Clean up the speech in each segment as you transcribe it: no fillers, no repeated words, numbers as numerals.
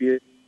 PS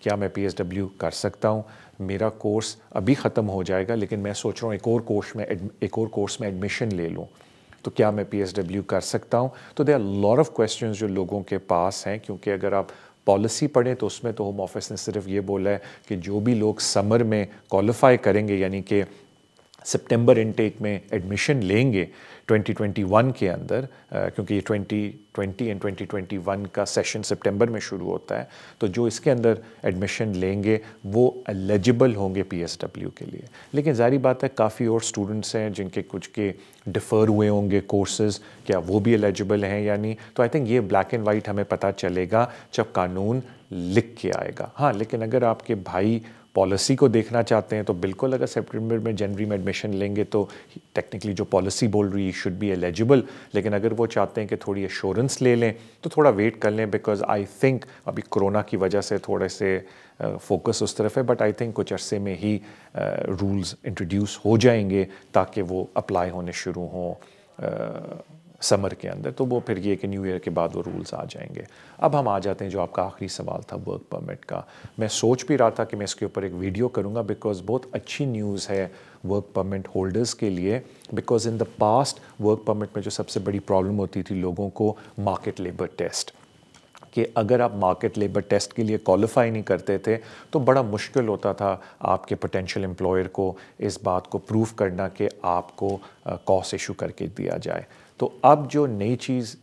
کیا میں PSW کر سکتا ہوں؟ میرا کورس ابھی ختم ہو جائے گا لیکن میں سوچ رہا ہوں ایک اور کورس میں ایڈمیشن لے لوں، تو کیا میں PSW کر سکتا ہوں؟ تو there are lot of questions جو لوگوں کے پاس ہیں، کیونکہ اگر آپ پالیسی پڑھیں تو اس میں تو ہوم آفس نے صرف یہ بولا ہے کہ جو بھی لوگ سمر میں کوالیفائی کریں گے، یعنی کہ سپٹمبر انٹیک میں ایڈمیشن لیں گے 2021 کے اندر، کیونکہ یہ 2020 اینڈ 2021 کا سیشن سپٹمبر میں شروع ہوتا ہے، تو جو اس کے اندر ایڈمیشن لیں گے وہ ایلیجبل ہوں گے PSW کے لیے. لیکن ظاہری بات ہے کافی اور اسٹوڈنٹس ہیں جن کے کچھ کے ڈیفر ہوئے ہوں گے کورسز، کیا وہ بھی ایلیجبل ہیں یا نہیں؟ تو آئی تھنک یہ بلیک اینڈ وائٹ ہمیں پتہ چلے گا جب قانون لکھ کے آئے گا. ہاں لیکن اگر آپ کے بھائی پالیسی کو دیکھنا چاہتے ہیں تو بالکل، اگر سپٹمبر میں جنوری میں ایڈمیشن لیں گے تو ٹیکنیکلی جو پالیسی بول رہی ہے شوڈ بی ایلیجبل. لیکن اگر وہ چاہتے ہیں کہ تھوڑی ایشورنس لے لیں تو تھوڑا ویٹ کر لیں، بیکاز آئی تھنک ابھی کرونا کی وجہ سے تھوڑے سے فوکس اس طرف ہے، بٹ آئی تھنک کچھ عرصے میں ہی رولز انٹروڈیوس ہو جائیں گے تاکہ وہ اپلائی ہونے شروع ہوں سمر کے اندر. تو وہ پھر یہ کہ نیو ایئر کے بعد وہ رولز آ جائیں گے. اب ہم آ جاتے ہیں جو آپ کا آخری سوال تھا ورک پرمٹ کا. میں سوچ بھی رہا تھا کہ میں اس کے اوپر ایک ویڈیو کروں گا، بیکاز بہت اچھی نیوز ہے ورک پرمٹ ہولڈرز کے لیے. Because in the past work permit میں جو سب سے بڑی پرابلم ہوتی تھی لوگوں کو، مارکیٹ لیبر ٹیسٹ، کہ اگر آپ مارکیٹ لیبر ٹیسٹ کے لیے کوالیفائی نہیں کرتے تھے تو بڑا مشکل ہوتا تھا آپ کے پوٹینشیل امپلائر کو اس بات کو پروف کرنا کہ آپ کو کاس ایشو کر کے دیا جائے. تو اب جو نئی چیز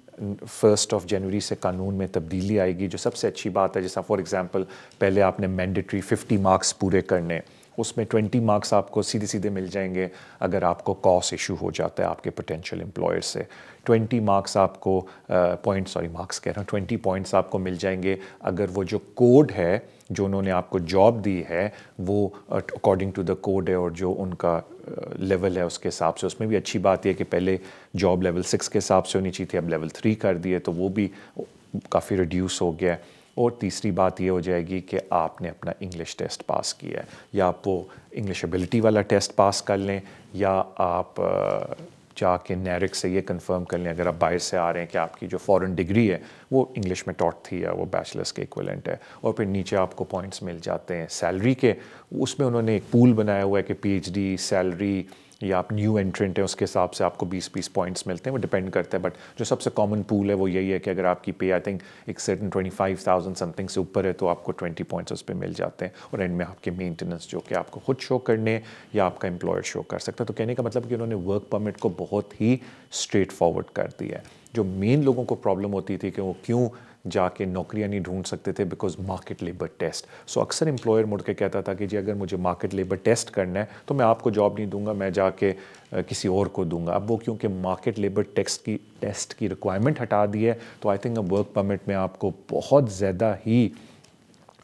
1 جنوری سے قانون میں تبدیلی آئے گی، جو سب سے اچھی بات ہے، جیسا فار ایگزامپل پہلے آپ نے مینڈیٹری 50 مارکس پورے کرنے، اس میں 20 مارکس آپ کو سیدھے مل جائیں گے اگر آپ کو کاس ایشو ہو جاتا ہے آپ کے پوٹینشیل امپلائر سے. 20 مارکس آپ کو 20 پوائنٹس آپ کو مل جائیں گے اگر وہ جو کوڈ ہے جو انہوں نے آپ کو جاب دی ہے وہ اکارڈنگ ٹو دا کوڈ ہے اور جو ان کا لیول ہے اس کے حساب سے. اس میں بھی اچھی بات یہ کہ پہلے جاب لیول 6 کے حساب سے ہونی چاہیے تھی، اب لیول 3 کر دیے تو وہ بھی کافی ریڈیوس ہو گیا. اور تیسری بات یہ ہو جائے گی کہ آپ نے اپنا انگلش ٹیسٹ پاس کیا ہے، یا آپ وہ انگلش ایبلٹی والا ٹیسٹ پاس کر لیں، یا آپ جا کے نیرک سے یہ کنفرم کر لیں اگر آپ باہر سے آ رہے ہیں کہ آپ کی جو فورن ڈگری ہے وہ انگلش میں ٹاٹ تھی یا وہ بیچلرس کے ایکویلنٹ ہے. اور پھر نیچے آپ کو پوائنٹس مل جاتے ہیں سیلری کے. اس میں انہوں نے ایک پول بنایا ہوا ہے کہ PhD سیلری یا آپ نیو انٹرنٹ ہیں اس کے حساب سے آپ کو 20 پوائنٹس ملتے ہیں، وہ ڈپینڈ کرتا ہے. بٹ جو سب سے کامن پول ہے وہ یہی ہے کہ اگر آپ کی پے آئی تھنک ایک سرٹن 25,000 سم تھنگ سے اوپر ہے تو آپ کو 20 پوائنٹس اس پہ مل جاتے ہیں. اور اینڈ میں آپ کے مینٹیننس جو کہ آپ کو خود شو کرنے یا آپ کا امپلائر شو کر سکتا ہے. تو کہنے کا مطلب کہ انہوں نے ورک پرمٹ کو بہت ہی اسٹریٹ فارورڈ کر دیا ہے. جو مین لوگوں کو پرابلم ہوتی تھی کہ وہ کیوں جا کے نوکریاں نہیں ڈھونڈ سکتے تھے بیکاز مارکیٹ لیبر ٹیسٹ. سو اکثر امپلائر مڑ کے کہتا تھا کہ جی اگر مجھے مارکیٹ لیبر ٹیسٹ کرنا ہے تو میں آپ کو جاب نہیں دوں گا، میں جا کے کسی اور کو دوں گا. اب وہ کیونکہ مارکیٹ لیبر ٹیسٹ کی ریکوائرمنٹ ہٹا دی ہے تو آئی تھنک اب ورک پرمٹ میں آپ کو بہت زیادہ ہی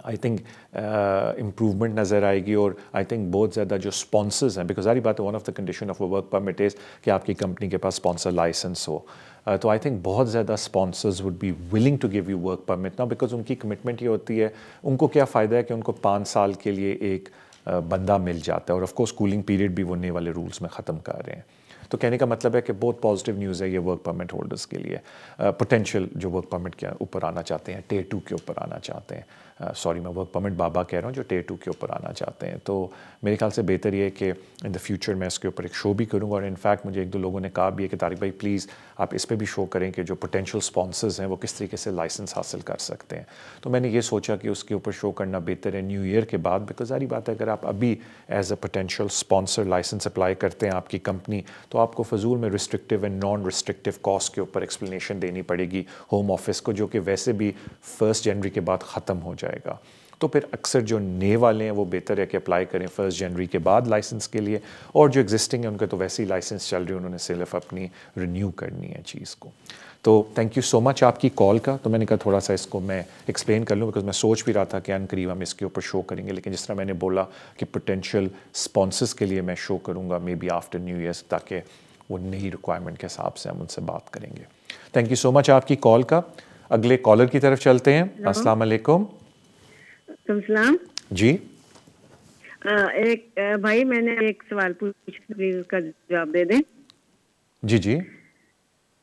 آئی تھنک امپروومنٹ نظر آئے گی. اور آئی تھنک بہت زیادہ جو اسپانسرز ہیں، بیکاز ساری بات ہے one of the condition of a work permit is کہ آپ کی کمپنی کے پاس اسپانسر لائسنس ہو. تو آئی تھنک بہت زیادہ sponsors would be willing to give you work permit نا، بیکاز ان کی کمٹمنٹ یہ ہوتی ہے، ان کو کیا فائدہ ہے کہ ان کو 5 سال کے لیے ایک بندہ مل جاتا ہے. اور آف کورس کولنگ پیریڈ بھی وہ نئے والے رولز میں ختم کر رہے ہیں. تو کہنے کا مطلب ہے کہ بہت پازیٹیو نیوز ہے یہ ورک پرمٹ ہولڈرز کے لیے. پوٹینشیل جو ورک پرمٹ کے اوپر آنا چاہتے ہیں، ٹیئر 2 کے اوپر آنا چاہتے ہیں، سوری میں ورک پرمٹ بابا کہہ رہا ہوں، جو ٹیئر 2 کے اوپر آنا چاہتے ہیں. تو میرے خیال سے بہتر یہ ہے کہ ان دا فیوچر میں اس کے اوپر ایک شو بھی کروں گا. اور انفیکٹ مجھے 1-2 لوگوں نے کہا بھی ہے کہ طارق بھائی پلیز آپ اس پہ بھی شو کریں کہ جو پوٹینشیل اسپانسرز ہیں وہ کس طریقے سے لائسنس حاصل کر سکتے ہیں. تو میں نے یہ سوچا کہ اس کے اوپر شو کرنا بہتر ہے نیو ایئر کے بعد، بیکاز ساری بات ہے اگر آپ ابھی as a potential sponsor licence apply کرتے ہیں آپ کی کمپنی تو آپ کو فضول میں restrictive and non restrictive cost کے اوپر ایکسپلینیشن دینی پڑے گی ہوم آفس کو، جو کہ ویسے بھی 1 جنوری کے بعد ختم ہو جائے گا. تو پھر اکثر جو نئے والے ہیں وہ بہتر ہے کہ اپلائی کریں 1 جنوری کے بعد لائسنس کے لیے. اور جو ایگزسٹنگ ہیں ان کے تو ویسے ہی لائسنس چل رہی ہے، انہوں نے صرف اپنی رینیو کرنی ہے چیز کو. تو تھینک یو سو مچ آپ کی کال کا. تو میں نے کہا تھوڑا سا اس کو میں ایکسپلین کر لوں، بیکاز میں سوچ بھی رہا تھا کہ ان قریب ہم اس کے اوپر شو کریں گے، لیکن جس طرح میں نے بولا کہ پوٹینشیل اسپانسرز کے لیے میں شو کروں گا maybe after new year, تاکہ وہ نئی ریکوائرمنٹ کے حساب سے ہم ان سے بات کریں گے. تھینک یو سو مچ آپ کی کال کا. اگلے کالر کی طرف چلتے ہیں. السلام علیکم. السلام جی. ایک بھائی میں نے ایک سوال پوچھا، پلیز اس کا جواب دے دیں. جی جی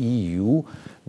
EU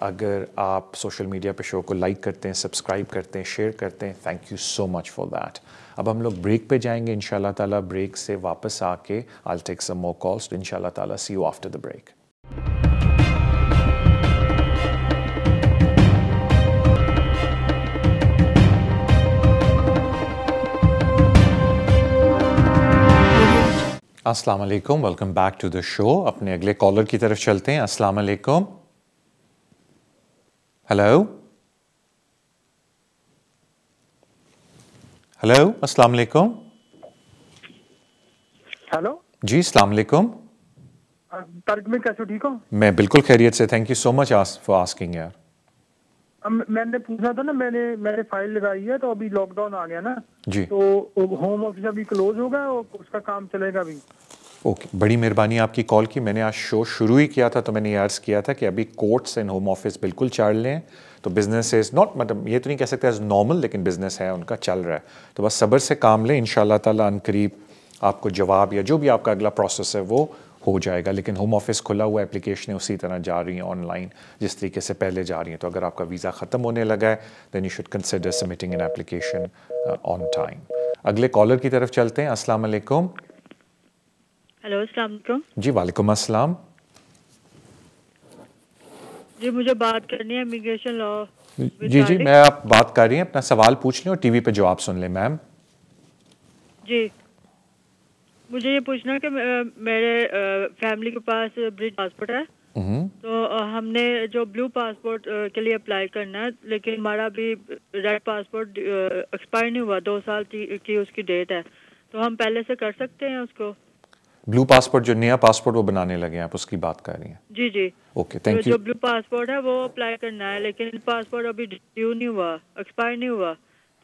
اگر آپ سوشل میڈیا پہ شو کو لائک کرتے ہیں، سبسکرائب کرتے ہیں، شیئر کرتے ہیں، thank you so much for that. اب ہم لوگ بریک پہ جائیں گے انشاءاللہ تعالیٰ. بریک سے واپس آ کے I'll take some more calls. انشاءاللہ تعالیٰ see you after the break. السلام علیکم، ویلکم بیک ٹو دا شو. اپنے اگلے کالر کی طرف چلتے ہیں. السلام علیکم. ہیلو ہیلو السلام علیکم. ہیلو جی السلام علیکم. طارق میں کیسے، ٹھیک ہو؟ میں بالکل خیریت سے. Thank you so much for asking یار. میں نے پوچھنا تھا نا، میں نے فائل لگائی ہے تو ابھی لاک ڈاؤن آ گیا نا جی، تو ہوم آفس ابھی کلوز ہوگا، اس کا کام چلے گا ابھی؟ اوکے، بڑی مہربانی آپ کی کال کی. میں نے آج شو شروع ہی کیا تھا تو میں نے یہ عرض کیا تھا کہ ابھی کورٹس اینڈ ہوم آفس بالکل چل رہے ہیں، تو بزنس از ناٹ، مطلب یہ تو نہیں کہہ سکتے ایز نارمل، لیکن بزنس ہے ان کا چل رہا ہے. تو بس صبر سے کام لیں، انشاءاللہ تعالیٰ ان قریب آپ کو جواب یا جو بھی آپ کا اگلا پروسیس ہے وہ ہو جائے گا. لیکن ہوم آفس کھلا ہوا ہے، اپلیکیشنیں اسی طرح جا رہی ہیں آن لائن جس طریقے سے پہلے جا رہی ہیں. تو اگر آپ کا ویزا ختم ہونے لگا ہے then you should consider submitting an application on time. اگلے کالر کی طرف چلتے ہیں. السلام علیکم. ہیلو السلام علیکم. جی وعلیکم السلام. جی مجھے بات کرنی ہے امیگریشن لا. جی میں آپ بات کر رہی ہیں، اپنا سوال پوچھ لیں اور ٹی وی پہ جواب سن لیں میم. جی مجھے یہ پوچھنا کہ میرے فیملی کے پاس برٹش پاسپورٹ ہے، تو ہم نے جو بلو پاسپورٹ کے لیے اپلائی کرنا ہے، لیکن ہمارا ابھی ریڈ پاسپورٹ ایکسپائر نہیں ہوا، 2 سال کی اس کی ڈیٹ ہے، تو ہم پہلے سے کر سکتے ہیں اس کو؟ بلو پاسپورٹ جو نیا پاسپورٹ وہ بنانے لگے ہیں آپ اس کی بات کر رہی ہیں؟ جی جی اوکے تھینک یو. جو بلو پاسپورٹ ہے وہ اپلائی کرنا ہے، لیکن پاسپورٹ ابھی ڈیو نہیں ہوا، ایکسپائر نہیں ہوا،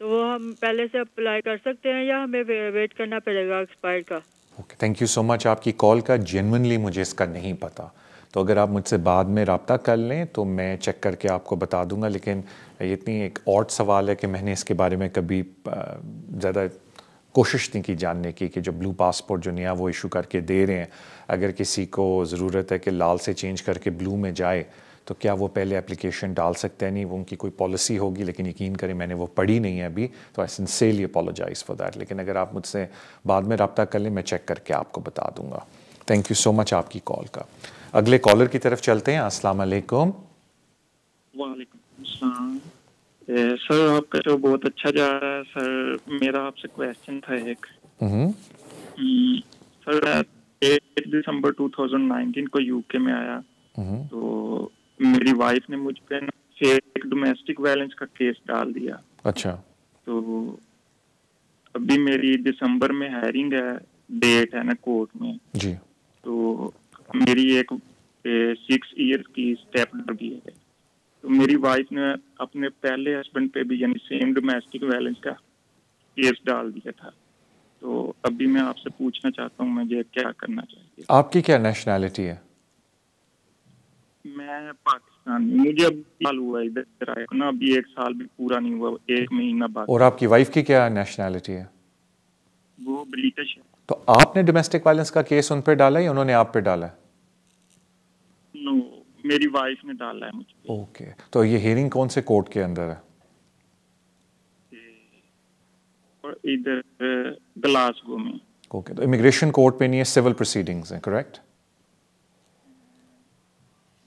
تو وہ ہم پہلے سے اپلائی کر سکتے ہیں یا ہمیں ویٹ کرنا پڑے گا ایکسپائر کا؟ Okay thank you so much آپ کی کال کا. جینونلی مجھے اس کا نہیں پتا، تو اگر آپ مجھ سے بعد میں رابطہ کر لیں تو میں چیک کر کے آپ کو بتا دوں گا. لیکن یہ اتنی ایک آڈ سوال ہے کہ میں نے اس کے بارے میں کبھی زیادہ کوشش نہیں کی جاننے کی کہ جو بلو پاسپورٹ جو نیا وہ ایشو کر کے دے رہے ہیں، اگر کسی کو ضرورت ہے کہ لال سے چینج کر کے بلو میں جائے تو کیا وہ پہلے اپلیکیشن ڈال سکتے ہیں؟ نہیں، وہ ان کی کوئی پالیسی ہوگی، لیکن یقین کریں میں نے وہ پڑھی نہیں ہے ابھی، تو آئی سنسیئرلی اپولوجائز فار دیٹ. لیکن اگر آپ مجھ سے بعد میں رابطہ کر لیں میں چیک کر کے آپ کو بتا دوں گا. تھینک یو سو مچ آپ کی کال کا. اگلے کالر کی طرف چلتے ہیں. السلام علیکم. وعلیکم السلام. سر آپ کا جو بہت اچھا جا رہا ہے سر. میرا آپ سے کویسچن تھا ایک. سر 8 دسمبر 2019 کو یو کے میں آیا، تو میری وائف نے مجھ پہ ایک ڈومیسٹک وائلنس کا کیس ڈال دیا. اچھا. تو ابھی میری دسمبر میں ہیئرنگ ہے، ڈیٹ ہے نا کورٹ میں. جی. تو میری ایک 6 ایئر کی اسٹیپ ڈالی ہے، تو میری وائف نے اپنے پہلے ہسبینڈ پہ بھی یعنی سیم ڈومیسٹک وائلنس کا کیس ڈال دیا تھا. تو ابھی میں آپ سے پوچھنا چاہتا ہوں مجھے کیا کرنا چاہیے. آپ کی کیا نیشنلٹی ہے؟ میں پاکستانی. مجھے اب سال ہوا ادھر آئے نا، ابھی 1 سال بھی پورا نہیں ہوا، 1 مہینہ بعد. اور آپ کی وائف کی کیا نیشنلٹی ہے؟ وہ برٹش ہے. تو آپ نے ڈومیسٹک وائلنس کا کیس ان پہ ڈالا یا انہوں نے آپ پہ ڈالا ہے؟ نو، میری وائف نے ڈالا ہے مجھ پہ. اوکے. تو یہ ہیئرنگ کون سے کورٹ کے اندر ہے؟ ادھر گلاسگو میں. اوکے. تو امیگریشن کورٹ پہ نہیں ہے، سول پروسیڈنگز ہیں، کریکٹ؟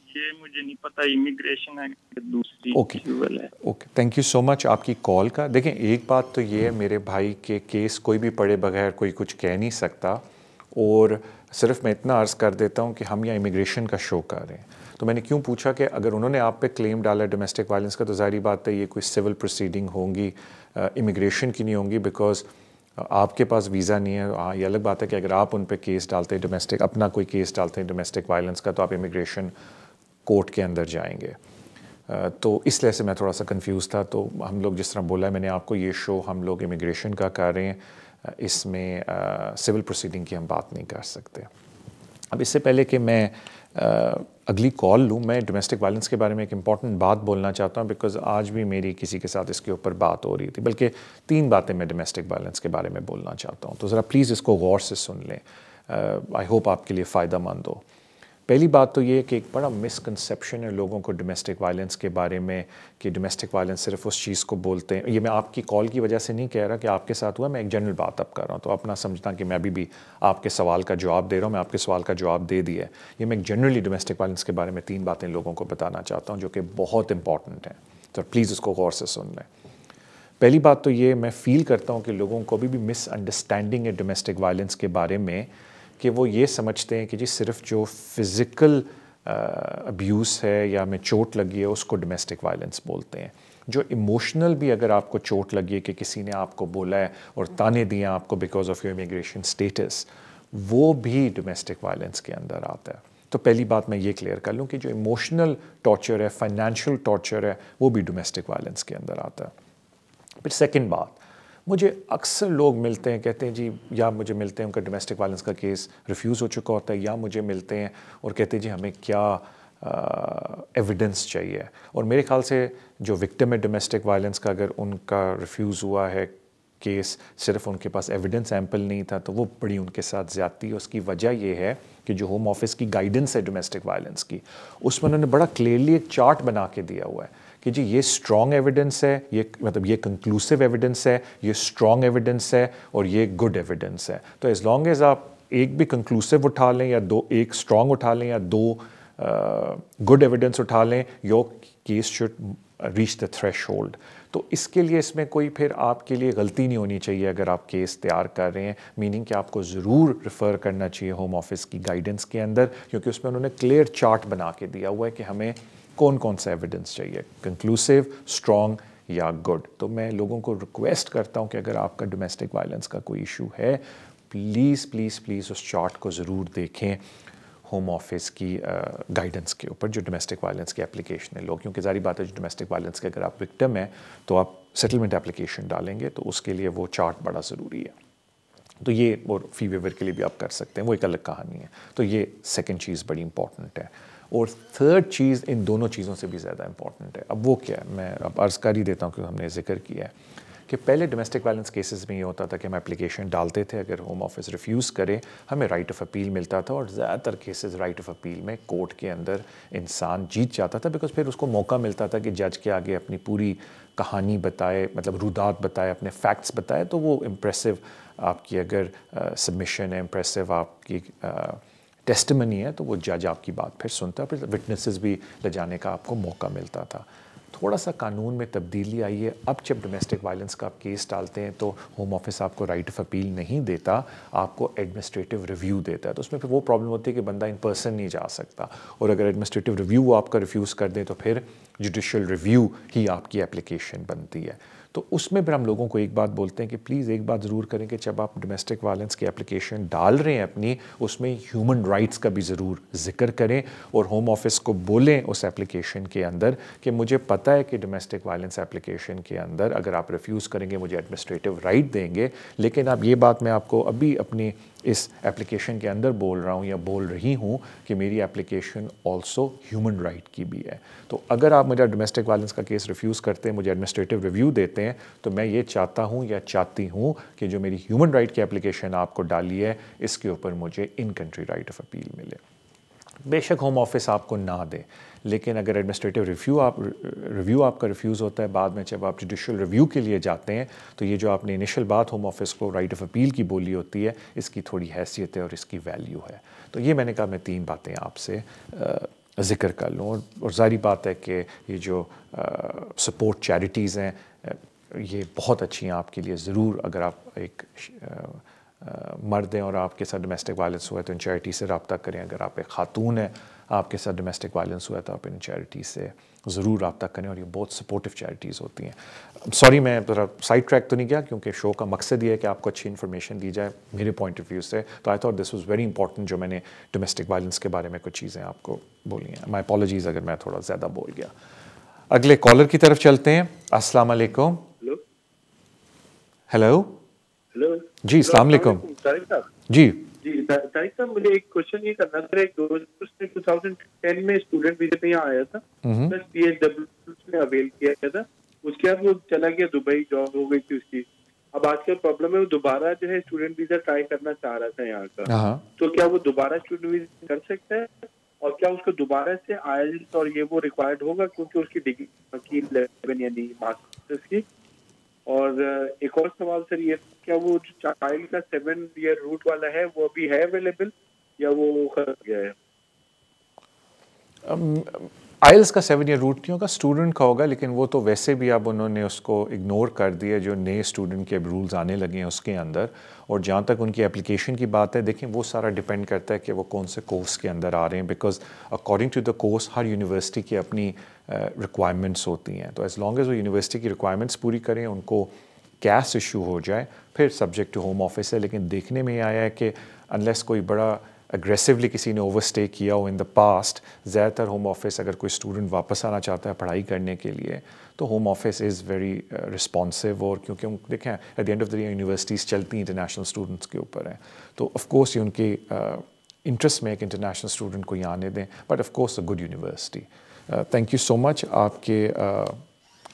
یہ مجھے نہیں پتا، امیگریشن ہے کہ دوسری سول ہے. Okay thank you so much آپ کی کال کا. دیکھیں ایک بات تو یہ ہے، میرے بھائی کے کیس کوئی بھی پڑھے بغیر کوئی کچھ کہہ نہیں سکتا، اور صرف میں اتنا عرض کر دیتا ہوں کہ ہم یہاں امیگریشن کا شو کر رہے ہیں. تو میں نے کیوں پوچھا کہ اگر انہوں نے آپ پہ کلیم ڈالا ہے ڈومیسٹک وائلنس کا تو ظاہری بات ہے یہ کوئی سول پروسیڈنگ ہوں گی، امیگریشن کی نہیں ہوں گی، بیکاز آپ کے پاس ویزا نہیں ہے. ہاں یہ الگ بات ہے کہ اگر آپ ان پہ کیس ڈالتے ہیں ڈومیسٹک، اپنا کوئی کیس ڈالتے ہیں ڈومیسٹک وائلنس کا، تو آپ امیگریشن کورٹ کے اندر جائیں گے. تو اس لیے سے میں تھوڑا سا کنفیوز تھا. تو ہم لوگ جس طرح بولا ہے میں نے آپ کو، یہ شو ہم لوگ امیگریشن کا کر رہے ہیں، اس میں سول پروسیڈنگ کی ہم بات نہیں کر سکتے. اب اس سے پہلے کہ میں اگلی کال لوں، میں ڈومیسٹک وائلنس کے بارے میں ایک امپورٹنٹ بات بولنا چاہتا ہوں، بیکاز آج بھی میری کسی کے ساتھ اس کے اوپر بات ہو رہی تھی، بلکہ 3 باتیں میں ڈومیسٹک وائلنس کے بارے میں بولنا چاہتا ہوں. تو ذرا پلیز اس کو غور سے سن لیں، آئی ہوپ آپ کے لیے فائدہ مند ہو. پہلی بات تو یہ ہے کہ ایک بڑا مسکنسیپشن ہے لوگوں کو ڈومیسٹک وائلنس کے بارے میں کہ ڈومیسٹک وائلنس صرف اس چیز کو بولتے ہیں. یہ میں آپ کی کال کی وجہ سے نہیں کہہ رہا کہ آپ کے ساتھ ہوا, میں ایک جنرل بات اب کر رہا ہوں, تو اپنا سمجھتا کہ میں بھی آپ کے سوال کا جواب دے رہا ہوں. میں آپ کے سوال کا جواب دے دیا ہے. یہ میں ایک جنرلی ڈومیسٹک وائلنس کے بارے میں 3 باتیں لوگوں کو بتانا چاہتا ہوں جو کہ بہت امپورٹنٹ ہیں, تو پلیز اس کو غور سے سن لیں. پہلی بات تو یہ میں فیل کرتا ہوں کہ لوگوں کو بھی مس انڈرسٹینڈنگ ہے ڈومیسٹک وائلنس کے بارے میں, کہ وہ یہ سمجھتے ہیں کہ جی صرف جو فزیکل ابیوز ہے یا میں چوٹ لگی ہے اس کو ڈومیسٹک وائلنس بولتے ہیں. جو ایموشنل بھی اگر آپ کو چوٹ لگی ہے کہ کسی نے آپ کو بولا ہے اور تانے دیے آپ کو because of your immigration status, وہ بھی ڈومیسٹک وائلنس کے اندر آتا ہے. تو پہلی بات میں یہ کلیئر کر لوں کہ جو ایموشنل ٹارچر ہے, فائنینشیل ٹارچر ہے, وہ بھی ڈومیسٹک وائلنس کے اندر آتا ہے. پھر سیکنڈ بات, مجھے اکثر لوگ ملتے ہیں کہتے ہیں جی, یا مجھے ملتے ہیں ان کا ڈومیسٹک وائلنس کا کیس ریفیوز ہو چکا ہوتا ہے, یا مجھے ملتے ہیں اور کہتے ہیں جی ہمیں کیا ایویڈنس چاہیے. اور میرے خیال سے جو وکٹم ہے ڈومیسٹک وائلنس کا, اگر ان کا ریفیوز ہوا ہے کیس صرف ان کے پاس ایویڈنس ایمپل نہیں تھا, تو وہ بڑی ان کے ساتھ زیادتی ہے. اس کی وجہ یہ ہے کہ جو ہوم آفس کی گائیڈنس ہے ڈومیسٹک وائلنس کی, اس میں انہوں نے بڑا کلیئرلی ایک چارٹ بنا کے دیا ہوا ہے کہ جی یہ اسٹرانگ ایویڈنس ہے, یہ مطلب یہ کنکلوسیو ایویڈنس ہے, یہ اسٹرانگ ایویڈنس ہے, اور یہ گڈ ایویڈنس ہے. تو ایز لانگ ایز آپ ایک بھی کنکلوسیو اٹھا لیں, یا ایک اسٹرانگ اٹھا لیں, یا 2 گڈ ایویڈنس اٹھا لیں, your case should reach the threshold. تو اس کے لیے اس میں کوئی پھر آپ کے لیے غلطی نہیں ہونی چاہیے اگر آپ کیس تیار کر رہے ہیں, میننگ کہ آپ کو ضرور ریفر کرنا چاہیے ہوم آفس کی گائیڈنس کے اندر, کیونکہ اس میں انہوں نے کلیئر چارٹ بنا کے دیا ہوا ہے کہ ہمیں کون سا ایویڈنس چاہیے, کنکلوسیو, اسٹرانگ یا گڈ. تو میں لوگوں کو ریکویسٹ کرتا ہوں کہ اگر آپ کا ڈومیسٹک وائلنس کا کوئی ایشو ہے, پلیز پلیز پلیز اس چارٹ کو ضرور دیکھیں ہوم آفس کی گائیڈنس کے اوپر جو ڈومیسٹک وائلنس کی اپلیکیشن ہے لوگ, کیونکہ ظاہری بات ہے جو ڈومیسٹک وائلنس کے اگر آپ وکٹم ہیں تو آپ سیٹلمنٹ اپلیکیشن ڈالیں گے, تو اس کے لیے وہ چارٹ بڑا ضروری ہے. تو یہ, اور فی ویور کے لیے بھی آپ کر سکتے ہیں, وہ ایک الگ کہانی ہے. تو یہ سیکنڈ چیز بڑی امپورٹنٹ ہے. اور تھرڈ چیز ان دونوں چیزوں سے بھی زیادہ امپورٹنٹ ہے. اب وہ کیا ہے, میں اب عرض کر ہی دیتا ہوں کہ ہم نے ذکر کیا ہے کہ پہلے ڈومیسٹک وائلنس کیسز میں یہ ہوتا تھا کہ ہم اپلیکیشن ڈالتے تھے, اگر ہوم آفس ریفیوز کرے ہمیں رائٹ آف اپیل ملتا تھا, اور زیادہ تر کیسز رائٹ آف اپیل میں کورٹ کے اندر انسان جیت جاتا تھا, بیکاز پھر اس کو موقع ملتا تھا کہ جج کے آگے اپنی پوری کہانی بتائے, مطلب رودات بتائے, اپنے فیکٹس بتائے. تو وہ امپریسو آپ کی اگر سبمیشن ہے, امپریسو آپ کی ٹیسٹمنی ہے, تو وہ جج آپ کی بات پھر سنتا ہے, پھر وٹنسز بھی لے جانے کا آپ کو موقع ملتا تھا. تھوڑا سا قانون میں تبدیلی آئی ہے. اب جب ڈومیسٹک وائلنس کا آپ کیس ڈالتے ہیں تو ہوم آفس آپ کو رائٹ آف اپیل نہیں دیتا, آپ کو ایڈمنسٹریٹو ریویو دیتا ہے. تو اس میں پھر وہ پرابلم ہوتی ہے کہ بندہ ان پرسن نہیں جا سکتا, اور اگر ایڈمنسٹریٹو ریویو وہ آپ کا ریفیوز کر دیں تو پھر جوڈیشل ریویو ہی آپ کی اپلیکیشن بنتی ہے. تو اس میں پھر ہم لوگوں کو ایک بات بولتے ہیں کہ پلیز ایک بات ضرور کریں کہ جب آپ ڈومیسٹک وائلنس کی اپلیکیشن ڈال رہے ہیں اپنی, اس میں ہیومن رائٹس کا بھی ضرور ذکر کریں, اور ہوم آفس کو بولیں اس اپلیکیشن کے اندر کہ مجھے پتہ ہے کہ ڈومیسٹک وائلنس اپلیکیشن کے اندر اگر آپ ریفیوز کریں گے مجھے ایڈمنسٹریٹو رائٹ دیں گے, لیکن اب یہ بات میں آپ کو ابھی اپنی اس اپلیکیشن کے اندر بول رہا ہوں یا بول رہی ہوں کہ میری اپلیکیشن آلسو ہیومن رائٹ کی بھی ہے. تو اگر آپ مجھے ڈومیسٹک وائلنس کا کیس ریفیوز کرتے ہیں, مجھے ایڈمنسٹریٹو ریویو دیتے ہیں, تو میں یہ چاہتا ہوں یا چاہتی ہوں کہ جو میری ہیومن رائٹ کی اپلیکیشن آپ کو ڈالی ہے اس کے اوپر مجھے in country right of appeal ملے. بے شک ہوم آفس آپ کو نہ دے, لیکن اگر ایڈمنسٹریٹو ریویو آپ کا ریفیوز ہوتا ہے, بعد میں جب آپ جوڈیشل ریویو کے لیے جاتے ہیں, تو یہ جو آپ نے انیشل بات ہوم آفس کو رائٹ آف اپیل کی بولی ہوتی ہے, اس کی تھوڑی حیثیت ہے اور اس کی ویلیو ہے. تو یہ میں نے کہا میں 3 باتیں آپ سے ذکر کر لوں. اور ظاہری بات ہے کہ یہ جو سپورٹ چیریٹیز ہیں یہ بہت اچھی ہیں آپ کے لیے. ضرور اگر آپ ایک مرد ہیں اور آپ کے ساتھ ڈومیسٹک وائلنس ہوا ہے تو ان چیریٹی سے رابطہ کریں. اگر آپ ایک خاتون ہیں آپ کے ساتھ ڈومیسٹک وائلنس ہوا ہے تو آپ ان چیریٹی سے ضرور رابطہ کریں, اور یہ بہت سپورٹیو چیریٹیز ہوتی ہیں. سوری میں ذرا سائڈ ٹریک تو نہیں گیا, کیونکہ شو کا مقصد یہ ہے کہ آپ کو اچھی انفارمیشن دی جائے میرے پوائنٹ آف ویو سے. تو I thought this was very important جو میں نے ڈومیسٹک وائلنس کے بارے میں کچھ چیزیں آپ کو بولی ہیں. مائی اپالوجیز اگر میں تھوڑا زیادہ بول گیا. اگلے کالر کی طرف چلتے ہیں. السلام علیکم. ہیلو. جی السلام علیکم. جی طارق صاحب مجھے ایک کوشچن یہ کرنا تھا. ایک دوست نے 2010 میں اسٹوڈنٹ ویزا پہ یہاں آیا تھا, پلس پی ایچ ڈبلیو نے اویل کیا تھا. اس کے بعد وہ چلا گیا دبئی, جاب ہو گئی تھی اس کی. اب آج کل پرابلم ہے وہ دوبارہ جو ہے اسٹوڈنٹ ویزا ٹرائی کرنا چاہ رہا تھا یہاں کا, تو کیا وہ دوبارہ اسٹوڈنٹ ویزا کر سکتا ہے؟ اور کیا اس کو دوبارہ سے آئلٹس اور یہ وہ ریکوائرڈ ہوگا کیونکہ اس کی ڈگری 11 یعنی ماسٹرز کی؟ اور ایک اور سوال سر یہ کیا وہ چائلڈ کا 7 ایئر روٹ والا ہے وہ ابھی ہے اویلیبل یا وہ ختم گیا ہے؟ آئلس کا 7 ایئر روٹ نہیں ہوگا، اسٹوڈنٹ کا ہوگا، لیکن وہ تو ویسے بھی اب انہوں نے اس کو اگنور کر دیا جو نئے اسٹوڈنٹ کے رولز آنے لگے ہیں اس کے اندر. اور جہاں تک ان کی اپلیکیشن کی بات ہے، دیکھیں وہ سارا ڈپینڈ کرتا ہے کہ وہ کون سے کورس کے اندر آ رہے ہیں، because according to the course ہر یونیورسٹی کی اپنی ریکوائرمنٹس ہوتی ہیں. تو ایز لانگ ایز وہ یونیورسٹی کی ریکوائرمنٹس پوری کریں، ان کو کیس ایشو ہو جائے، پھر سبجیکٹ ٹو ہوم آفس ہے. لیکن دیکھنے میں یہ آیا ہے کہ انلیس کوئی بڑا اگریسولی کسی نے اوور اسٹے کیا ہو ان دا پاسٹ، زیادہ تر ہوم آفس اگر کوئی اسٹوڈنٹ واپس آنا چاہتا ہے پڑھائی کرنے کے لیے تو Home Office is very responsive. اور کیونکہ دیکھیں at the end of the day universities چلتی ہیں انٹرنیشنل اسٹوڈنٹس کے اوپر ہیں، تو آف کورس یہ ان کے انٹرسٹ میں ایک انٹرنیشنل اسٹوڈنٹ کو یہاں آنے دیں، but of course a good university. Thank you so much آپ کے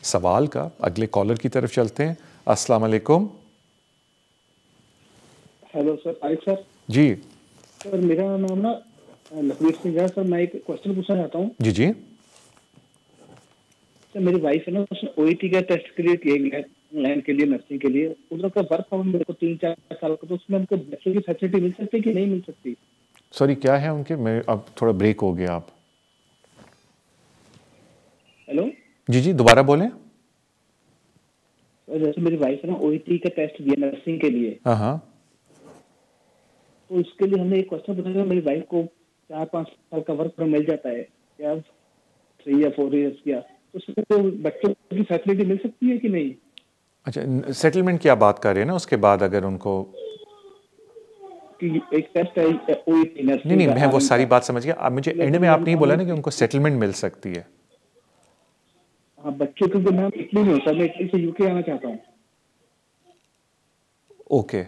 سوال کا. اگلے کالر کی طرف چلتے ہیں. السلام علیکم. ہیلو سر، عارف سر. جی سر میرا نام نا لکھویر سنگھ ہے. سر میں ایک کوشچن پوچھنا چاہتا ہوں. جی جی سر میری وائف ہے نا، اس نے او ای ٹی کا ٹیسٹ کے لیے کیا لائن کے لیے نرسنگ کے لیے. ادھر کا ورک فرام میرے کو 3-4 سال کا، تو اس میں ہم کو بچوں کی فیسلٹی مل سکتی ہے کہ نہیں مل سکتی؟ سوری کیا ہے ان کے؟ میں اب تھوڑا بریک ہو گیا. آپ ہیلو جی جی دوبارہ بولیں. جیسے میری وائف ہے نا، او ای ٹی کا ٹیسٹ دیا نرسنگ کے لیے، ہاں ہاں تو اس کے لیے ہم نے ایک کوشچن پوچھا کہ میری وائف کو 4-5 سال کا ورک فرام مل جاتا ہے یا 3 یا 4 ایئرس کیا، تو اس میں تو بچوں کی فیسلٹی مل سکتی ہے کہ نہیں؟ اچھا سیٹلمنٹ کی آپ بات کر رہے ہیں نا، اس کے بعد اگر ان کو ایک ٹیسٹ ہے او ای ٹی نرسنگ. نہیں میں وہ ساری بات سمجھ گیا. اب مجھے اینڈ میں آپ نہیں بولا نا کہ ان کو سیٹلمنٹ مل سکتی ہے. ہاں بچوں کیونکہ میں اٹلی میں ہوں سر، میں اٹلی سے یو کے آنا چاہتا ہوں. Okay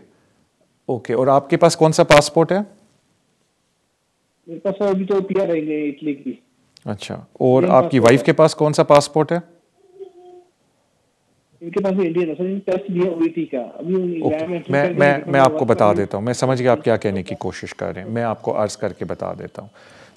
okay. اور آپ کے پاس کون سا پاسپورٹ ہے؟ میرے پاس ابھی تو پی آر رہیں گے اٹلی کی. اچھا. اور آپ کی وائف کے پاس کون سا پاسپورٹ ہے؟ ان کے پاس بھی انڈین ہے سر. ٹیسٹ دیا او ای ٹی کا ابھی. میں آپ کو بتا دیتا ہوں. میں سمجھ گیا آپ کیا کہنے کی کوشش کر رہے ہیں. میں آپ کو عرض کر کے بتا دیتا ہوں.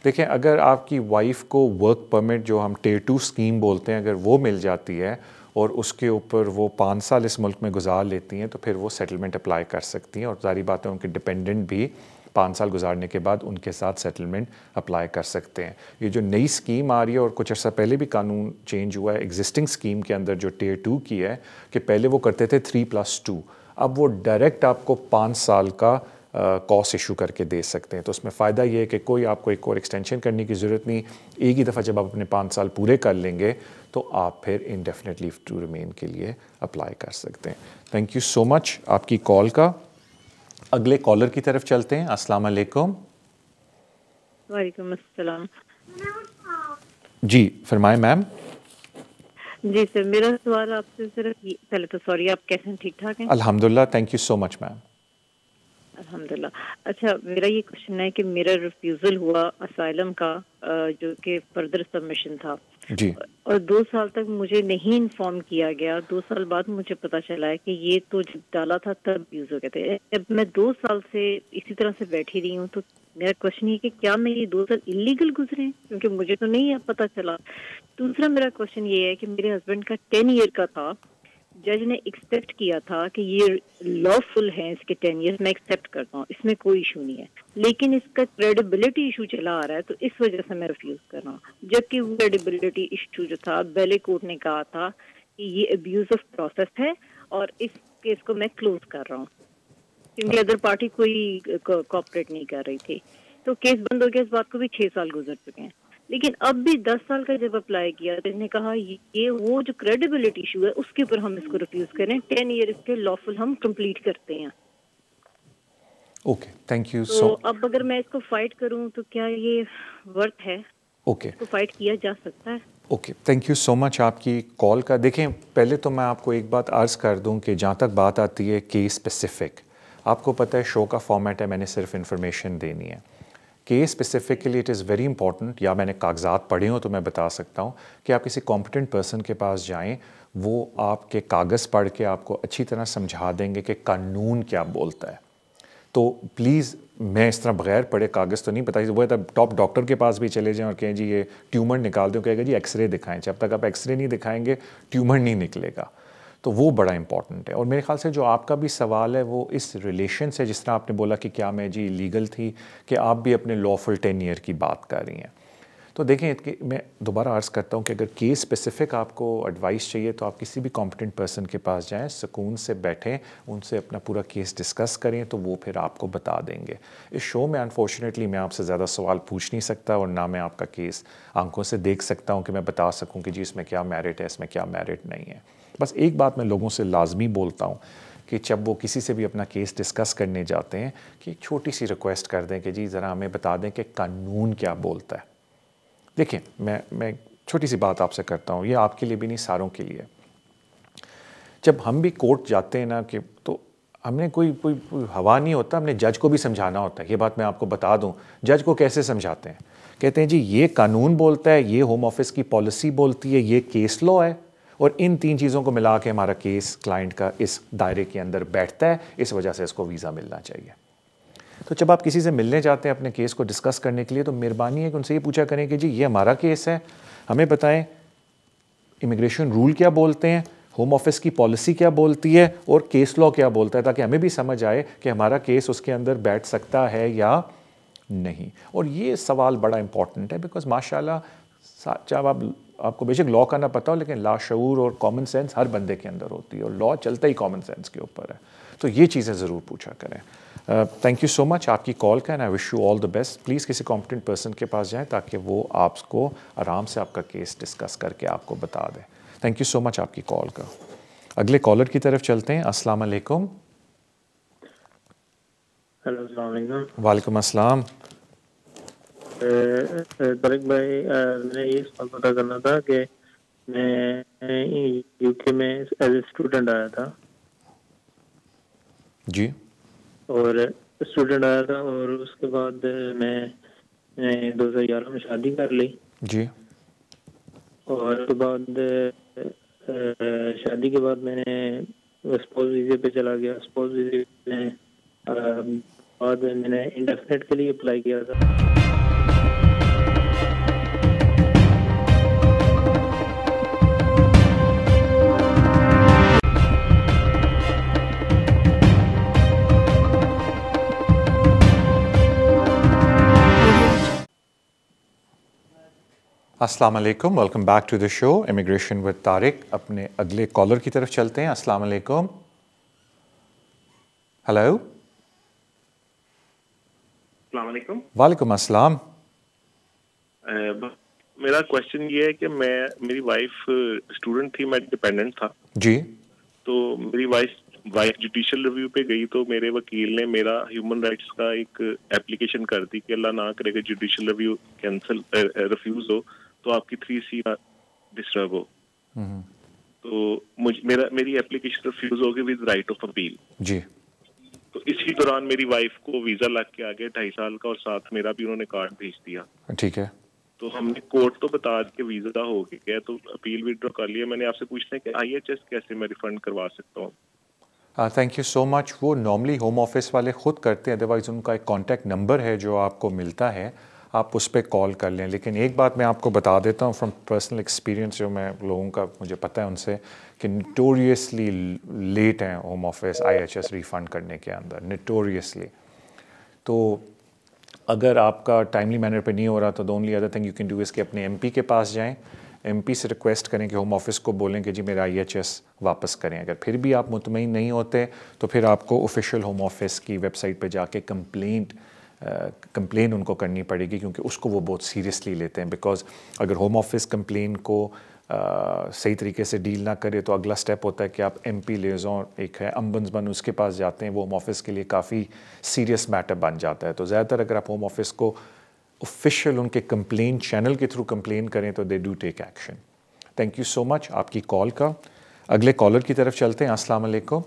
دیکھیں اگر آپ کی وائف کو ورک پرمٹ جو ہم ٹیئر 2 اسکیم بولتے ہیں اگر وہ مل جاتی ہے اور اس کے اوپر وہ 5 سال اس ملک میں گزار لیتی ہیں تو پھر وہ سیٹلمنٹ اپلائی کر سکتی ہیں. اور ظاہری بات ہے ان کے ڈپینڈنٹ بھی 5 سال گزارنے کے بعد ان کے ساتھ سیٹلمنٹ اپلائی کر سکتے ہیں. یہ جو نئی اسکیم آ رہی ہے اور کچھ عرصہ پہلے بھی قانون چینج ہوا ہے ایگزسٹنگ اسکیم کے اندر جو ٹیئر 2 کی ہے کہ پہلے وہ کرتے تھے 3+2، اب وہ ڈائریکٹ آپ کو 5 سال کا کورس ایشو کر کے دے سکتے ہیں. تو اس میں فائدہ یہ ہے کہ کوئی آپ کو ایک اور ایکسٹینشن کرنے کی ضرورت نہیں. ایک ہی دفعہ جب آپ اپنے 5 سال پورے کر لیں گے تو آپ پھر انڈیفینٹ لیو ٹو ریمین کے لیے اپلائی کر سکتے ہیں. تھینک یو سو مچ آپ کی کال کا. اگلے کالر کی طرف چلتے ہیں. السلام علیکم. وعلیکم السلام. جی فرمائیں میم. جی سر میرا سوال آپ سے صرف پہلے تو سوری آپ کیسے ہیں؟ ٹھیک ٹھاک ہیں؟ الحمدللہ. تھینک یو سو مچ میم. الحمدللہ. اچھا میرا یہ کوشچن ہے کہ میرا ریفیوزل ہوا اسائلم کا جو کہ فردر سبمیشن تھا جی، اور 2 سال تک مجھے نہیں انفارم کیا گیا. 2 سال بعد مجھے پتا چلا ہے کہ یہ تو جب ڈالا تھا تب یوز ہو گئے تھے. اب میں 2 سال سے اسی طرح سے بیٹھی رہی ہوں تو میرا کوشچن یہ کہ کیا میں یہ 2 سال انلیگل گزرے ہیں کیونکہ مجھے تو نہیں پتا چلا. دوسرا میرا کوشچن یہ ہے کہ میرے ہسبینڈ کا 10 ایئر کا تھا. جج نے ایکسپیکٹ کیا تھا کہ یہ لا فل ہے اس کے 10 ایئرس، میں ایکسپٹ کرتا ہوں، اس میں کوئی ایشو نہیں ہے، لیکن اس کا کریڈیبلٹی ایشو چلا آ رہا ہے تو اس وجہ سے میں ریفیوز کر رہا ہوں. جبکہ وہ کریڈیبلٹی ایشو جو تھا بیلے کورٹ نے کہا تھا کہ یہ ابیوز آف پروسیس ہے اور اس کیس کو میں کلوز کر رہا ہوں کیونکہ ادر پارٹی کوئی کوآپریٹ نہیں کر رہی تھی. تو کیس بند ہو گیا. اس بات کو بھی 6 سال گزر چکے ہیں، لیکن اب بھی 10 سال کا جب اپلائی کیا تو نے کہا یہ وہ جو کریڈیبلٹی ایشو ہے اس کے اوپر ہم اس کو ریفیوز کریں. 10 ایئر اس کے لافل ہم کمپلیٹ کرتے ہیں. Okay thank you. تو اب اگر میں اس کو فائٹ کروں تو کیا یہ ورتھ ہے؟ اوکے اس کو فائٹ کیا جا سکتا ہے؟ Okay thank you so much آپ کی کال کا. دیکھیں پہلے تو میں آپ کو ایک بات عرض کر دوں کہ جہاں تک بات آتی ہے کیس اسپیسیفک، آپ کو پتہ ہے شو کا فارمیٹ ہے، میں نے صرف انفارمیشن دینی ہے. Case specifically it is very important, یا میں نے کاغذات پڑھے ہوں تو میں بتا سکتا ہوں کہ آپ کسی کمپیٹنٹ پرسن کے پاس جائیں، وہ آپ کے کاغذ پڑھ کے آپ کو اچھی طرح سمجھا دیں گے کہ قانون کیا بولتا ہے. تو پلیز میں اس طرح بغیر پڑھے کاغذ تو نہیں بتائی. وہ ٹاپ ڈاکٹر کے پاس بھی چلے جائیں اور کہیں جی یہ ٹیومر نکال دیں, کہے گا جی ایکس رے دکھائیں. جب تک آپ ایکس رے نہیں دکھائیں گے ٹیومر نہیں نکلے گا. تو وہ بڑا امپورٹنٹ ہے. اور میرے خیال سے جو آپ کا بھی سوال ہے وہ اس ریلیشن سے, جس طرح آپ نے بولا کہ کیا میں جی لیگل تھی, کہ آپ بھی اپنے لافل 10 ایئر کی بات کر رہی ہیں. تو دیکھیں میں دوبارہ عرض کرتا ہوں کہ اگر کیس اسپیسیفک آپ کو ایڈوائس چاہیے تو آپ کسی بھی کمپٹنٹ پرسن کے پاس جائیں, سکون سے بیٹھیں, ان سے اپنا پورا کیس ڈسکس کریں, تو وہ پھر آپ کو بتا دیں گے. اس شو میں انفارچونیٹلی میں آپ سے زیادہ سوال پوچھ نہیں سکتا, اور نہ میں آپ کا کیس آنکھوں سے دیکھ سکتا ہوں کہ میں بتا سکوں کہ جی اس میں کیا میرٹ ہے, اس میں کیا میرٹ نہیں ہے. بس ایک بات میں لوگوں سے لازمی بولتا ہوں کہ جب وہ کسی سے بھی اپنا کیس ڈسکس کرنے جاتے ہیں کہ ایک چھوٹی سی ریکویسٹ کر دیں کہ جی ذرا ہمیں بتا دیں کہ قانون کیا بولتا ہے. دیکھیں میں چھوٹی سی بات آپ سے کرتا ہوں, یہ آپ کے لیے بھی نہیں ساروں کے لیے. جب ہم بھی کورٹ جاتے ہیں نا کہ تو ہم نے کوئی ہوا نہیں ہوتا, ہم نے جج کو بھی سمجھانا ہوتا ہے. یہ بات میں آپ کو بتا دوں, جج کو کیسے سمجھاتے ہیں, کہتے ہیں جی یہ قانون بولتا ہے, یہ ہوم آفس کی پالیسی بولتی ہے, یہ کیس لا ہے, اور ان 3 چیزوں کو ملا کے ہمارا کیس کلائنٹ کا اس دائرے کے اندر بیٹھتا ہے, اس وجہ سے اس کو ویزا ملنا چاہیے. تو جب آپ کسی سے ملنے جاتے ہیں اپنے کیس کو ڈسکس کرنے کے لیے, تو مہربانی ہے کہ ان سے یہ پوچھا کریں کہ جی یہ ہمارا کیس ہے, ہمیں بتائیں امیگریشن رول کیا بولتے ہیں, ہوم آفس کی پالیسی کیا بولتی ہے, اور کیس لا کیا بولتا ہے, تاکہ ہمیں بھی سمجھ آئے کہ ہمارا کیس اس کے اندر بیٹھ سکتا ہے یا نہیں. اور یہ سوال بڑا امپورٹنٹ ہے, بیکاز ماشاء اللہ جب آپ کو بے شک لا کا نہ پتہ ہو, لیکن لاشعور اور کامن سینس ہر بندے کے اندر ہوتی ہے, اور لا چلتا ہی کامن سینس کے اوپر ہے. تو یہ چیزیں ضرور پوچھا کریں. تھینک یو سو مچ آپ کی کال کا, and I wish you all the best. Please کسی کمپٹنٹ پرسن کے پاس جائیں تاکہ وہ آپ کو آرام سے آپ کا کیس ڈسکس کر کے آپ کو بتا دیں. تھینک یو سو مچ آپ کی کال کا. اگلے کالر کی طرف چلتے ہیں. السلام علیکم. ہیلو, السلام علیکم. وعلیکم السلام. طارق بھائی, میں یہ سوال پتہ کرنا تھا کہ میں یو کے میں ایز اے اسٹوڈنٹ آیا تھا. جی. اور اسٹوڈنٹ آیا تھا, اور اس کے بعد میں 2011 میں شادی کر لی. جی. اور اس کے بعد شادی کے بعد میں نے اسپوز ویزے پہ چلا گیا. اسپوز ویزے میں بعد میں نے انڈیفینٹ کے لیے اپلائی کیا تھا. السلام علیکم, welcome back to the show immigration with Tariq. اپنے اگلے کالر کی طرف چلتے ہیں. السلام علیکم. ہلو. السلام علیکم. وعلیکم السلام. میرا کوشچن یہ ہے کہ میری وائف اسٹوڈنٹ تھی, میں ڈپینڈنٹ تھا. جی. تو میری وائف جوڈیشل ریویو پہ گئی, تو میرے وکیل نے میرا ہیومن رائٹس کا ایک اپلیکیشن کر دی کہ اللہ نہ کرے کہ جوڈیشل ریویو کینسل ریفیوز ہو تو آپ کی 3C ڈسٹرب ہو. تو میری اپلیکیشن ریفیوز ہوگی ود رائٹ آف اپیل. جی. تو اسی دوران میری وائف کو ویزا لگ کے آگے 2.5 سال کا, اور ساتھ میرا بھی انہوں نے کارڈ بھیج دیا. ٹھیک ہے. تو ہم نے کورٹ تو بتا کہ ویزا ہو گیا, تو اپیل وڈرا کر لیا. میں نے آپ سے پوچھنا ہے کہ IHS کیسے میں ریفنڈ کروا سکتا ہوں. تھینک یو سو مچ. وہ نارملی ہوم آفس والے خود کرتے ہیں, ادروائز ان کا ایک کانٹیکٹ نمبر ہے جو آپ کو ملتا ہے, آپ اس پہ کال کر لیں. لیکن ایک بات میں آپ کو بتا دیتا ہوں فرام پرسنل ایکسپیرینس, جو میں لوگوں کا مجھے پتہ ہے ان سے, کہ نٹوریسلی لیٹ ہیں ہوم آفس IHS ریفنڈ کرنے کے اندر, نٹوریسلی. تو اگر آپ کا ٹائملی مینر پہ نہیں ہو رہا تو the only other thing you can do is کہ اپنے MP کے پاس جائیں, MP سے ریکویسٹ کریں کہ ہوم آفس کو بولیں کہ جی میرا IHS واپس کریں. اگر پھر بھی آپ مطمئن نہیں ہوتے تو پھر آپ کو آفیشیل ہوم آفس کی ویب سائٹ پہ جا کے کمپلین ان کو کرنی پڑے گی, کیونکہ اس کو وہ بہت سیریسلی لیتے ہیں. بیکاز اگر ہوم آفس کمپلین کو صحیح طریقے سے ڈیل نہ کرے تو اگلا سٹیپ ہوتا ہے کہ آپ MP لیزون ایک ہے امبنسمن, اس کے پاس جاتے ہیں. وہ ہوم آفس کے لیے کافی سیریس میٹر بن جاتا ہے. تو زیادہ تر اگر آپ ہوم آفس کو آفیشیل ان کے کمپلین چینل کے تھرو کمپلین کریں تو they do take action. Thank you so much آپ کی کال کا. اگلے کالر کی طرف چلتے ہیں. السلام علیکم.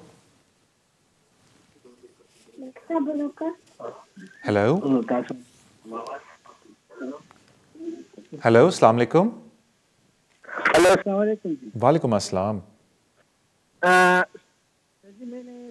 ہیلو. ہیلو, السلام علیکم. ہلو, السلام علیکم. وعلیکم السلام. جی میں نے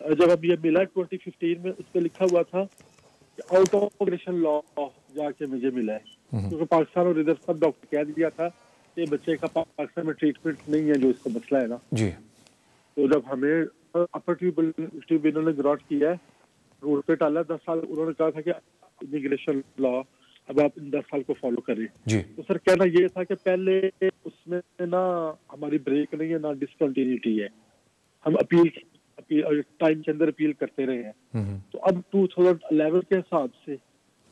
جب اب یہ ملا 2015 میں، اس پہ لکھا ہوا تھا کہ آؤٹ آف ریشن لا جا کے مجھے ملا ہے، کیونکہ پاکستان اور ادھر سب ڈاکٹر کہہ دیا تھا کہ بچے کا پاکستان میں ٹریٹمنٹ نہیں ہے جو اس کا مسئلہ ہے نا جی. تو جب ہمیں اپر ٹریبیونل نے گراٹ کیا ہے، روڈ پہ ڈالا 10 سال، انہوں نے کہا تھا کہ امیگریشن لا اب آپ 10 سال کو فالو کریں جی. تو سر کہنا یہ تھا کہ پہلے اس میں نہ ہماری بریک نہیں ہے نہ ڈسکنٹینیوٹی ہے، ہم اپیل ٹائم کے اندر اپیل کرتے رہے ہیں. تو اب 2011 کے حساب سے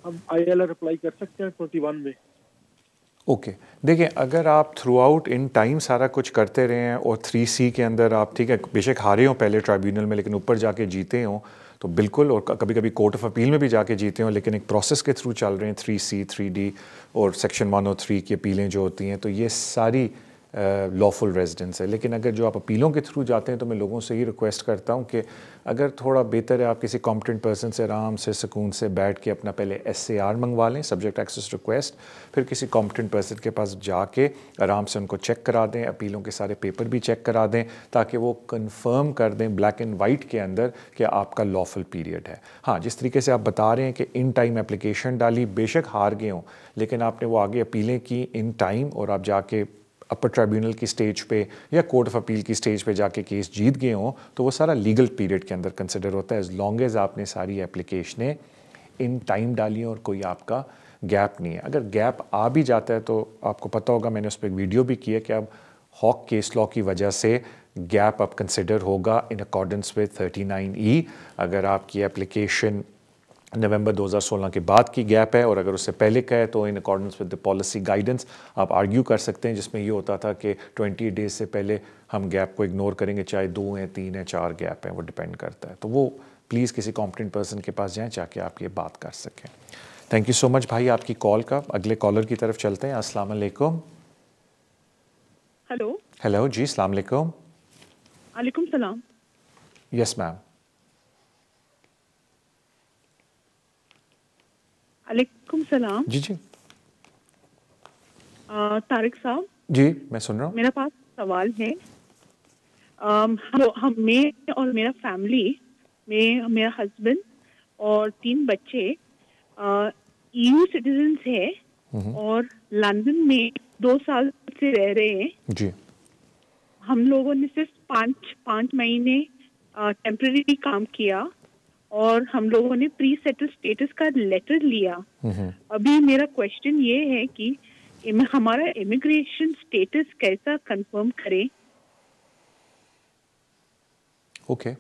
ہم ILR اپلائی کر سکتے ہیں 21 میں. اوکے دیکھیں، اگر آپ تھرو آؤٹ ان ٹائم سارا کچھ کرتے رہے ہیں اور 3C کے اندر آپ ٹھیک ہے بے شک ہارے ہوں پہلے ٹرائبیونل میں لیکن اوپر جا کے جیتے ہوں تو بالکل، اور کبھی کبھی کورٹ آف اپیل میں بھی جا کے جیتے ہوں لیکن ایک پروسیس کے تھرو چل رہے ہیں 3C 3D اور سیکشن 103 کی اپیلیں جو ہوتی ہیں، تو یہ ساری لافل ریزیڈنس ہے. لیکن اگر جو آپ اپیلوں کے تھرو جاتے ہیں تو میں لوگوں سے یہ ریکویسٹ کرتا ہوں کہ اگر تھوڑا بہتر ہے آپ کسی کمپٹنٹ پرسن سے آرام سے سکون سے بیٹھ کے اپنا پہلے SAR منگوا لیں، سبجیکٹ ایکسیس ریکویسٹ، پھر کسی کمپٹنٹ پرسن کے پاس جا کے آرام سے ان کو چیک کرا دیں، اپیلوں کے سارے پیپر بھی چیک کرا دیں تاکہ وہ کنفرم کر دیں بلیک اینڈ وائٹ کے اندر کہ آپ کا لافل پیریڈ ہے. ہاں، جس طریقے سے آپ بتا رہے ہیں کہ ان ٹائم اپلیکیشن ڈالی، بے شک ہار گئے ہوں لیکن آپ نے وہ آگے اپیلیں کی ان ٹائم اور آپ جا کے اپر ٹرائبیونل کی سٹیج پہ یا کورٹ آف اپیل کی سٹیج پہ جا کے کیس جیت گئے ہوں تو وہ سارا لیگل پیریڈ کے اندر کنسیڈر ہوتا ہے ایز لانگ ایز آپ نے ساری اپلیکیشنیں ان ٹائم ڈالی اور کوئی آپ کا گیپ نہیں ہے. اگر گیپ آ بھی جاتا ہے تو آپ کو پتہ ہوگا، میں نے اس پہ ایک ویڈیو بھی کی ہے کہ اب ہاک کیس لا کی وجہ سے گیپ اب کنسیڈر ہوگا ان اکارڈنس ود 39E. اگر آپ کی اپلیکیشن نومبر 2016 کے بعد کی گیپ ہے اور اگر اس سے پہلے کا ہے تو in accordance with the policy guidance آپ آرگیو کر سکتے ہیں، جس میں یہ ہوتا تھا کہ 20 ڈیز سے پہلے ہم گیپ کو اگنور کریں گے، چاہے 2 ہیں 3 ہیں 4 گیپ ہیں، وہ ڈیپینڈ کرتا ہے. تو وہ پلیز کسی کمپٹنٹ پرسن کے پاس جائیں تاکہ آپ یہ بات کر سکیں. تھینک یو سو مچ بھائی آپ کی کال کا. اگلے کالر کی طرف چلتے ہیں. السلام علیکم. ہیلو جی، السلام علیکم. وعلیکم السلام. یس میم. وعلیکم السلام. جی جی طارق صاحب. جی میں سن رہا ہوں. میرا پاس سوال ہے. میں اور میرا فیملی میں میرا ہسبینڈ اور 3 بچے EU سٹیزنز ہے اور لندن میں 2 سال سے رہ رہے ہیں. جی. ہم لوگوں نے صرف 5 مہینے ٹیمپرری کام کیا اور ہم لوگوں نے پری سیٹل اسٹیٹس کا لیٹر لیا. ابھی میرا کوشچن یہ ہے کہ ہمارا امیگریشن اسٹیٹس کیسا کنفرم کریں. اوکے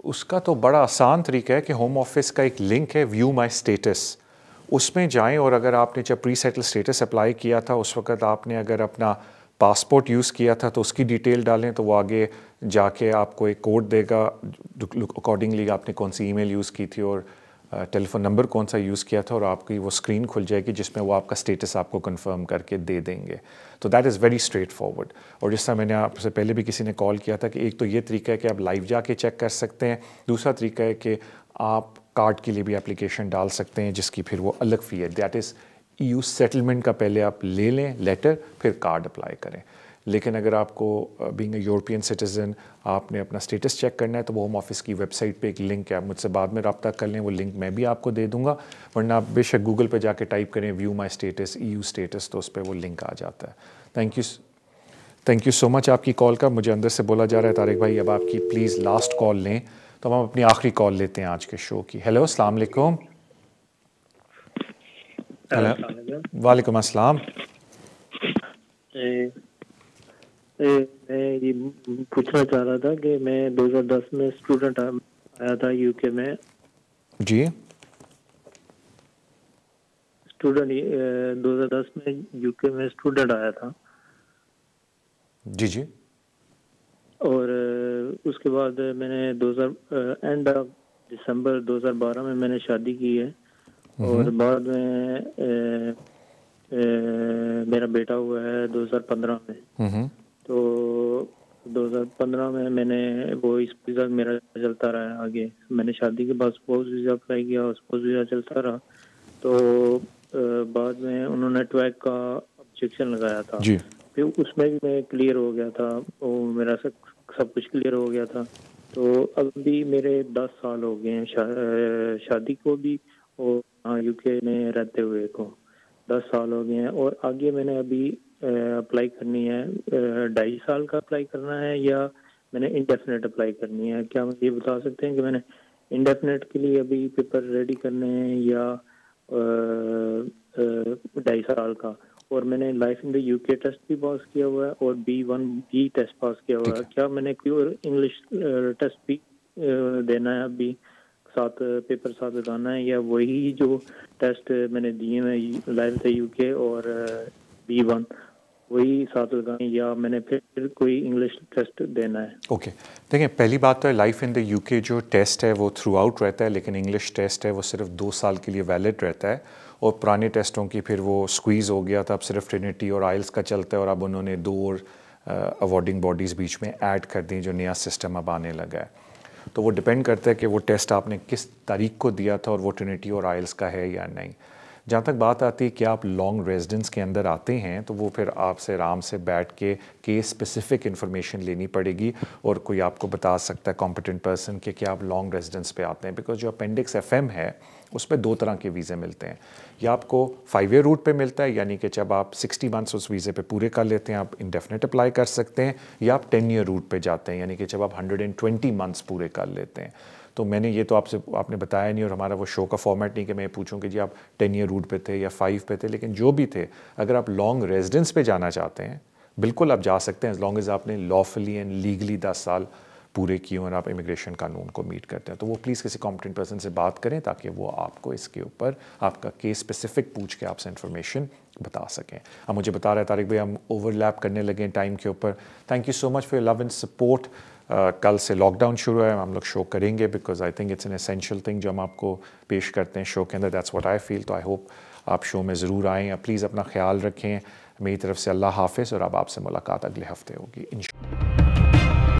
اس کا تو بڑا آسان طریقہ ہے کہ ہوم آفس کا ایک لنک ہے ویو مائی اسٹیٹس، اس میں جائیں اور اگر آپ نے جب پری سیٹل اسٹیٹس اپلائی کیا تھا اس وقت آپ نے اگر اپنا پاسپورٹ یوز کیا تھا تو اس کی ڈیٹیل ڈالیں تو وہ آگے جا کے آپ کو ایک کوڈ دے گا اکارڈنگلی آپ نے کون سی ای میل یوز کی تھی اور ٹیلی فون نمبر کون سا یوز کیا تھا اور آپ کی وہ اسکرین کھل جائے گی جس میں وہ آپ کا اسٹیٹس آپ کو کنفرم کر کے دے دیں گے. تو that is very straight forward. اور جس طرح میں نے آپ سے پہلے بھی کسی نے کال کیا تھا کہ ایک تو یہ طریقہ ہے کہ آپ لائیو جا کے چیک کر سکتے ہیں، دوسرا طریقہ ہے کہ آپ کارڈ کے لیے بھی اپلیکیشن ڈال سکتے ہیں جس کی پھر وہ الگ فی ہے. دیٹ از EU سیٹلمنٹ کا پہلے آپ لے لیں لیٹر، پھر کارڈ اپلائی کریں. لیکن اگر آپ کو بینگ اے یورپین سٹیزن آپ نے اپنا اسٹیٹس چیک کرنا ہے تو وہ ہوم آفس کی ویب سائٹ پہ ایک لنک ہے، آپ مجھ سے بعد میں رابطہ کر لیں، وہ لنک میں بھی آپ کو دے دوں گا، ورنہ آپ بے شک گوگل پہ جا کے ٹائپ کریں ویو مائی اسٹیٹس EU اسٹیٹس تو اس پہ وہ لنک آ جاتا ہے. تھینک یو سو مچ آپ کی کال کا. مجھے اندر سے بولا جا رہا ہے طارق بھائی اب آپ کی پلیز لاسٹ کال لیں، تو ہم اپنی آخری کال لیتے ہیں آج کے شو کی. ہیلو السلام علیکم. وعلیکم السلام. میں یہ پوچھنا چاہ رہا تھا کہ میں 2010 میں اسٹوڈنٹ آیا تھا UK میں. جی. اسٹوڈنٹ 2010 میں UK میں اسٹوڈنٹ آیا تھا. جی جی. اور اس کے بعد میں نے اینڈ آف دسمبر 2012 میں نے شادی کی ہے اور بعد میں میرا بیٹا ہوا ہے 2015 میں. تو 2015 میں نے وہ ویزا میرا چلتا رہا آگے. میں نے شادی کے بعد اسپوز ویزا اپلائی کیا اور اسپوز ویزا چلتا رہا. تو بعد میں انہوں نے ٹویک کا آبجیکشن لگایا تھا. پھر اس میں بھی میں کلیئر ہو گیا تھا، وہ میرا سب کچھ کلیئر ہو گیا تھا. تو ابھی میرے 10 سال ہو گئے ہیں شادی کو بھی اور یو کے میں رہتے ہوئے کو 10 سال ہو گئے ہیں. اور آگے میں نے ابھی اپلائی کرنی ہے 2.5 سال کا اپلائی کرنا ہے یا میں نے انڈیفینٹ اپلائی کرنی ہے؟ کیا مجھے یہ بتا سکتے ہیں کہ میں نے انڈیفینٹ کے لیے ابھی پیپر ریڈی کرنے ہیں یا 2.5 سال کا؟ اور میں نے لائف ان دا یو کے ٹیسٹ بھی پاس کیا ہوا ہے اور B1 بھی ٹیسٹ پاس کیا ہوا ہے. کیا میں نے کوئی اور انگلش ٹیسٹ بھی دینا ہے ابھی ساتھ پیپر ساتھ لگانا ہے یا وہی جو ٹیسٹ میں نے دیے ہیں لائف یو کے اور B1 وہی ساتھ لگائیں یا میں نے پھر کوئی انگلش ٹیسٹ دینا ہے؟ اوکے دیکھیں پہلی بات تو ہے لائف ان دا یو کے جو ٹیسٹ ہے وہ تھرو آؤٹ رہتا ہے لیکن انگلش ٹیسٹ ہے وہ صرف 2 سال کے لیے ویلڈ رہتا ہے اور پرانے ٹیسٹوں کی پھر وہ سکویز ہو گیا تھا. اب صرف ٹرینٹی اور آئلس کا چلتا ہے اور اب انہوں نے 2 اور اوارڈنگ باڈیز بیچ میں ایڈ کر دیں جو نیا سسٹم اب آنے لگا ہے. تو وہ ڈپینڈ کرتا ہے کہ وہ ٹیسٹ آپ نے کس تاریخ کو دیا تھا اور وہ ٹرینٹی اور آئلس کا ہے یا نہیں. جہاں تک بات آتی ہے کہ آپ لانگ ریزیڈنس کے اندر آتے ہیں تو وہ پھر آپ سے آرام سے بیٹھ کے کیس اسپیسیفک انفارمیشن لینی پڑے گی اور کوئی آپ کو بتا سکتا ہے کمپیٹنٹ پرسن کہ کیا آپ لانگ ریزیڈنس پہ آتے ہیں. بیکاز جو اپینڈکس FM ہے اس پہ 2 طرح کے ویزے ملتے ہیں. یا آپ کو 5 ایئر روٹ پہ ملتا ہے یعنی کہ جب آپ 60 منتھس اس ویزے پہ پورے کر لیتے ہیں آپ انڈیفینٹ اپلائی کر سکتے ہیں یا آپ 10 ایئر روٹ پہ جاتے ہیں یعنی کہ جب آپ 120 منتھس پورے کر لیتے ہیں. تو میں نے یہ تو آپ نے بتایا نہیں اور ہمارا وہ شو کا فارمیٹ نہیں کہ میں پوچھوں کہ جی آپ 10 ایئر روٹ پہ تھے یا 5 پہ تھے. لیکن جو بھی تھے اگر آپ لانگ ریزیڈنس پہ جانا چاہتے ہیں بالکل آپ جا سکتے ہیں as long as آپ نے لافلی اینڈ لیگلی 10 سال پورے کیے اور آپ امیگریشن قانون کو میٹ کرتے ہیں. تو وہ پلیز کسی کمپیٹنٹ پرسن سے بات کریں تاکہ وہ آپ کو اس کے اوپر آپ کا کیس اسپیسیفک پوچھ کے آپ سے انفارمیشن بتا سکیں. اب مجھے بتا رہے طارق بھائی ہم اوور لیپ کرنے لگے ہیں ٹائم کے اوپر. Thank you so much for your love and support. کل سے لاک ڈاؤن شروع ہے ہم لوگ شو کریں گے because I think it's an essential thing جو ہم آپ کو پیش کرتے ہیں شو کے اندر. دیٹس واٹ آئی فیل. تو آئی ہوپ آپ شو میں ضرور آئیں. پلیز اپنا خیال رکھیں. میری طرف سے اللہ حافظ اور اب آپ سے ملاقات اگلے ہفتے ہوگی انشاءاللہ.